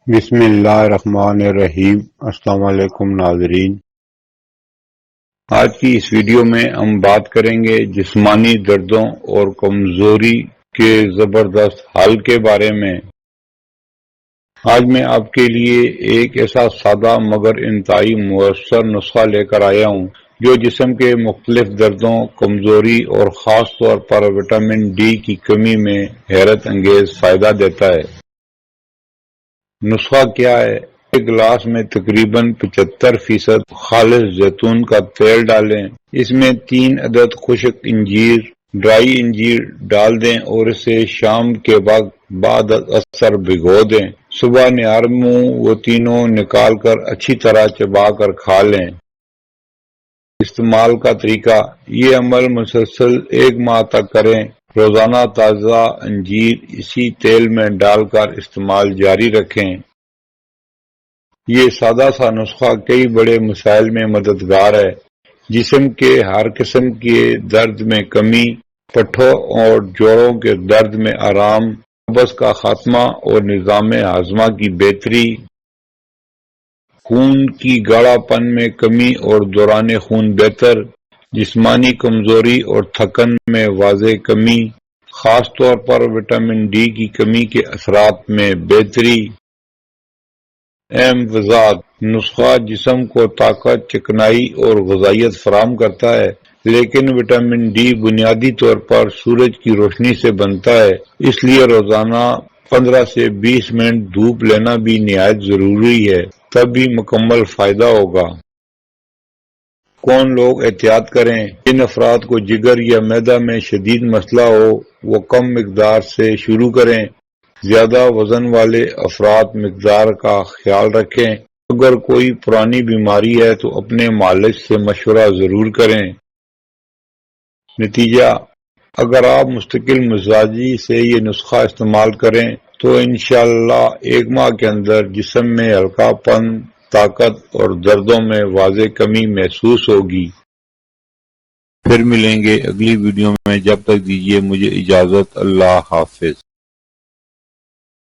بسم اللہ الرحمن الرحیم۔ السلام علیکم ناظرین، آج کی اس ویڈیو میں ہم بات کریں گے جسمانی دردوں اور کمزوری کے زبردست حل کے بارے میں۔ آج میں آپ کے لیے ایک ایسا سادہ مگر انتہائی مؤثر نسخہ لے کر آیا ہوں جو جسم کے مختلف دردوں، کمزوری اور خاص طور پر وٹامن ڈی کی کمی میں حیرت انگیز فائدہ دیتا ہے۔ نسخہ کیا ہے؟ ایک گلاس میں تقریباً 75% خالص زیتون کا تیل ڈالیں۔ اس میں 3 عدد خشک انجیر، ڈرائی انجیر ڈال دیں اور اسے شام کے وقت بعد اثر بھگو دیں۔ صبح نہار منہ وہ تینوں نکال کر اچھی طرح چبا کر کھا لیں۔ استعمال کا طریقہ: یہ عمل مسلسل 1 ماہ تک کریں۔ روزانہ تازہ انجیر اسی تیل میں ڈال کر استعمال جاری رکھیں۔ یہ سادہ سا نسخہ کئی بڑے مسائل میں مددگار ہے۔ جسم کے ہر قسم کے درد میں کمی، پٹھوں اور جوڑوں کے درد میں آرام، قبض کا خاتمہ اور نظام ہاضمہ کی بہتری، خون کی گاڑھا پن میں کمی اور دوران خون بہتر، جسمانی کمزوری اور تھکن میں واضح کمی، خاص طور پر وٹامن ڈی کی کمی کے اثرات میں بہتری۔ اہم وضاحت: نسخہ جسم کو طاقت، چکنائی اور غذائیت فراہم کرتا ہے، لیکن وٹامن ڈی بنیادی طور پر سورج کی روشنی سے بنتا ہے، اس لیے روزانہ 15 سے 20 منٹ دھوپ لینا بھی نہایت ضروری ہے، تب بھی مکمل فائدہ ہوگا۔ کون لوگ احتیاط کریں؟ جن افراد کو جگر یا معدہ میں شدید مسئلہ ہو وہ کم مقدار سے شروع کریں۔ زیادہ وزن والے افراد مقدار کا خیال رکھیں۔ اگر کوئی پرانی بیماری ہے تو اپنے معالج سے مشورہ ضرور کریں۔ نتیجہ: اگر آپ مستقل مزاجی سے یہ نسخہ استعمال کریں تو انشاءاللہ 1 ماہ کے اندر جسم میں ہلکا پن، طاقت اور دردوں میں واضح کمی محسوس ہوگی۔ پھر ملیں گے اگلی ویڈیو میں، جب تک دیجیے مجھے اجازت۔ اللہ حافظ۔